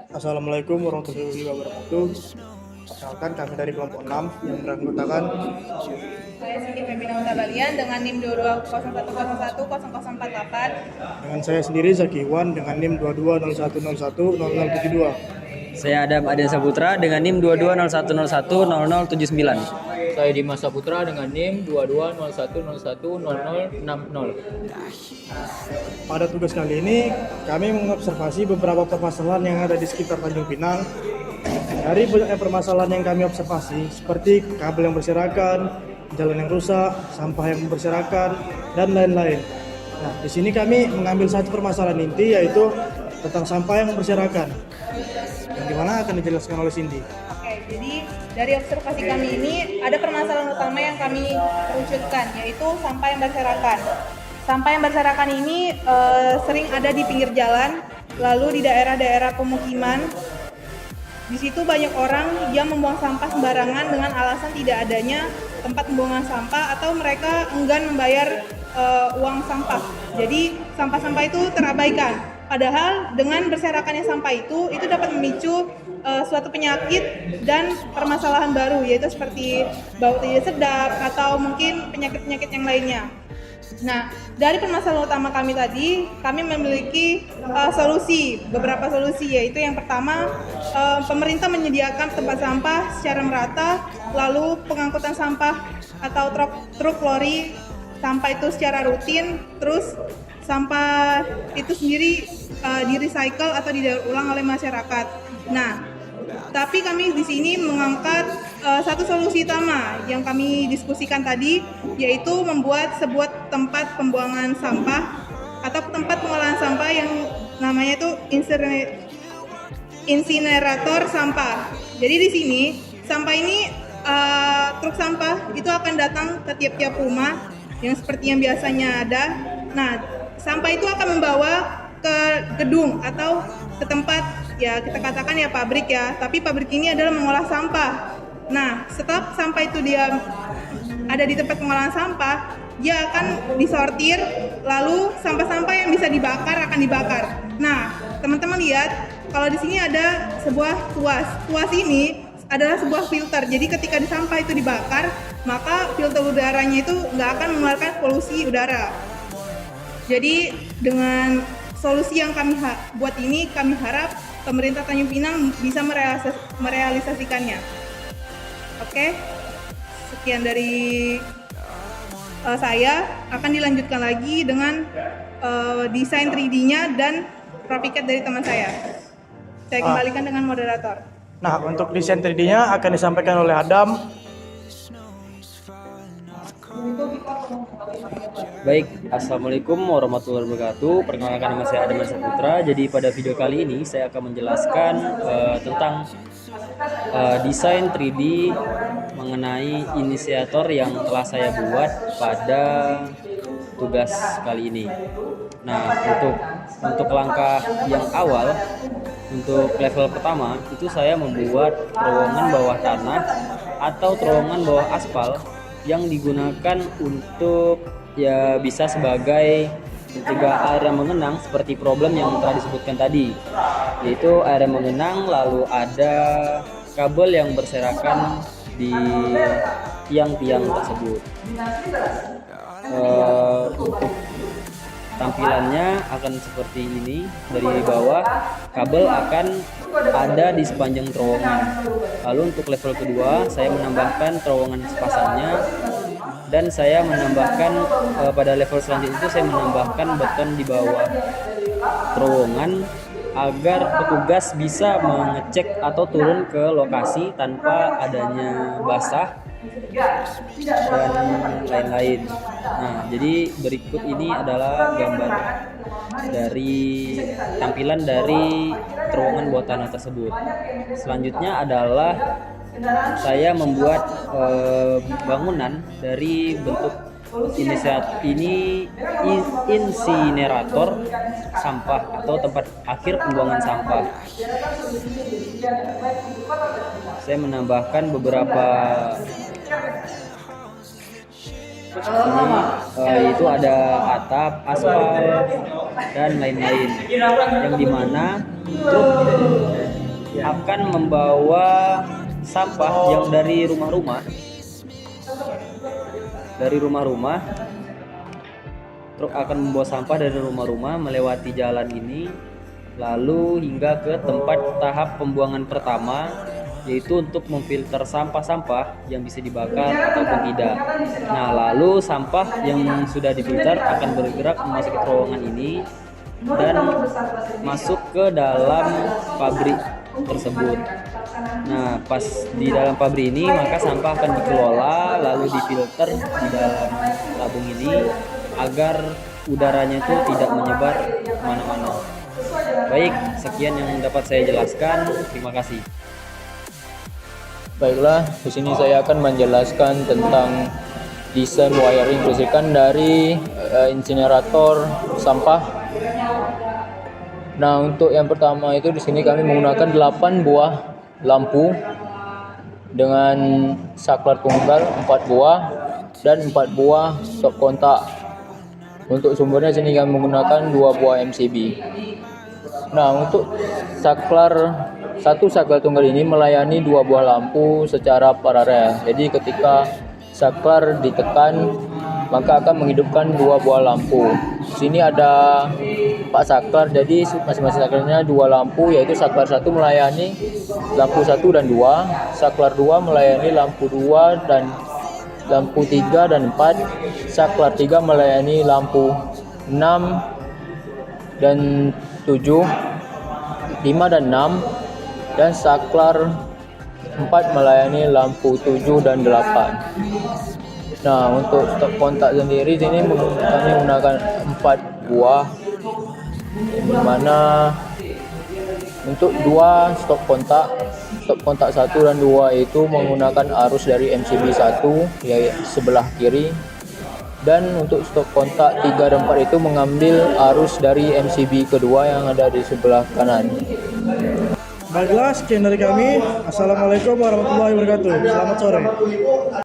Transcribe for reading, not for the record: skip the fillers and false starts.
Assalamualaikum warahmatullahi wabarakatuh. Perkenalkan kami dari kelompok 6 yang beranggotakan Saya Siti Pepina Utabalian dengan NIM 2201010048. dengan saya sendiri Zaki Iwan dengan NIM 2201010072. Saya Adam Aden Saputra dengan NIM 2201010079. Saya Dimas Saputra dengan NIM 2201010060. Pada tugas kali ini kami mengobservasi beberapa permasalahan yang ada di sekitar Tanjung Pinang. Dari banyaknya permasalahan yang kami observasi seperti kabel yang berserakan, jalan yang rusak, sampah yang berserakan, dan lain-lain. Nah, di sini kami mengambil satu permasalahan inti yaitu tentang sampah yang berserakan. Yang dimana akan dijelaskan oleh Cindy. Oke, jadi dari observasi kami ini ada permasalahan utama yang kami kerucutkan, yaitu sampah yang berserakan. Sampah yang berserakan ini sering ada di pinggir jalan, lalu di daerah-daerah pemukiman. Di situ banyak orang yang membuang sampah sembarangan dengan alasan tidak adanya tempat pembuangan sampah atau mereka enggan membayar uang sampah. Jadi sampah-sampah itu terabaikan. Padahal dengan berserakannya sampah itu dapat memicu suatu penyakit dan permasalahan baru, yaitu seperti bau tidak sedap atau mungkin penyakit-penyakit yang lainnya. Nah, dari permasalahan utama kami tadi, kami memiliki beberapa solusi, yaitu yang pertama, pemerintah menyediakan tempat sampah secara merata, lalu pengangkutan sampah atau truk lori sampah itu secara rutin, terus sampah itu sendiri di-recycle atau didaur ulang oleh masyarakat. Nah, tapi kami di sini mengangkat satu solusi utama yang kami diskusikan tadi, yaitu membuat sebuah tempat pembuangan sampah atau tempat pengolahan sampah yang namanya itu insinerator sampah. Jadi di sini sampah ini truk sampah itu akan datang ke tiap-tiap rumah yang seperti yang biasanya ada. Nah, sampah itu akan membawa ke gedung atau ke tempat, ya kita katakan ya pabrik ya, tapi pabrik ini adalah mengolah sampah. Nah, setelah sampah itu dia ada di tempat pengolahan sampah, dia akan disortir, lalu sampah-sampah yang bisa dibakar akan dibakar. Nah, teman-teman lihat, kalau di sini ada sebuah tuas. Tuas ini adalah sebuah filter. Jadi ketika di sampah itu dibakar, maka filter udaranya itu nggak akan mengeluarkan polusi udara. Jadi dengan solusi yang kami buat ini, kami harap pemerintah Tanjung Pinang bisa merealisasikannya. Oke, sekian dari saya. Akan dilanjutkan lagi dengan desain 3D-nya dan Propicat dari teman saya. Saya kembalikan dengan moderator. Nah, untuk desain 3D-nya akan disampaikan oleh Adam. Baik, Assalamualaikum warahmatullahi wabarakatuh. Perkenalkan nama saya Adam Saputra. Jadi pada video kali ini saya akan menjelaskan tentang desain 3D mengenai inisiator yang telah saya buat pada tugas kali ini. Nah, untuk langkah yang awal, untuk level pertama itu saya membuat terowongan bawah tanah atau terowongan bawah aspal yang digunakan untuk ya bisa sebagai mencegah air yang mengenang seperti problem yang telah disebutkan tadi, yaitu air yang mengenang, lalu ada kabel yang berserakan di tiang-tiang tersebut. Untuk tampilannya akan seperti ini. Dari bawah kabel akan ada di sepanjang terowongan. Lalu untuk level kedua saya menambahkan terowongan sepasangnya, dan saya menambahkan pada level selanjutnya itu saya menambahkan beton di bawah terowongan agar petugas bisa mengecek atau turun ke lokasi tanpa adanya basah dan lain-lain. Nah, jadi berikut ini adalah gambar dari tampilan dari terowongan bawah tanah tersebut. Selanjutnya adalah saya membuat bangunan dari bentuk insinerator sampah atau tempat akhir pembuangan sampah. Saya menambahkan beberapa itu ada atap, aspal, dan lain-lain, yang dimana truk akan membawa sampah yang dari rumah-rumah truk akan membawa sampah dari rumah-rumah melewati jalan ini lalu hingga ke tempat tahap pembuangan pertama, yaitu untuk memfilter sampah-sampah yang bisa dibakar ataupun tidak. Nah, lalu sampah yang sudah difilter akan bergerak memasuki terowongan ini dan masuk ke dalam pabrik tersebut. Nah, pas di dalam pabrik ini maka sampah akan dikelola lalu difilter di dalam tabung ini agar udaranya itu tidak menyebar kemana-mana. Baik, sekian yang dapat saya jelaskan. Terima kasih. Baiklah, di sini saya akan menjelaskan tentang desain wiring kelistrikan dari insinerator sampah. Nah, untuk yang pertama itu di sini kami menggunakan 8 buah lampu dengan saklar tunggal 4 buah dan 4 buah stop kontak. Untuk sumbernya sini kami menggunakan 2 buah MCB. Nah, untuk satu saklar tunggal ini melayani 2 buah lampu secara paralel. Jadi ketika saklar ditekan maka akan menghidupkan 2 buah lampu. Di sini ada 4 saklar, jadi masing-masing saklarnya 2 lampu, yaitu saklar 1 melayani lampu 1 dan 2, saklar 2 melayani lampu 2 dan lampu 3 dan 4, saklar 3 melayani lampu 6 dan 7, 5 dan 6, dan saklar 4 melayani lampu 7 dan 8. Nah, untuk stop kontak sendiri sini kami menggunakan 4 buah, di mana untuk 2 stop kontak 1 dan 2 itu menggunakan arus dari MCB 1 yaitu sebelah kiri, dan untuk stop kontak 3 dan 4 itu mengambil arus dari MCB kedua yang ada di sebelah kanan. Baiklah, sekian dari kami. Assalamualaikum warahmatullahi wabarakatuh. Selamat sore.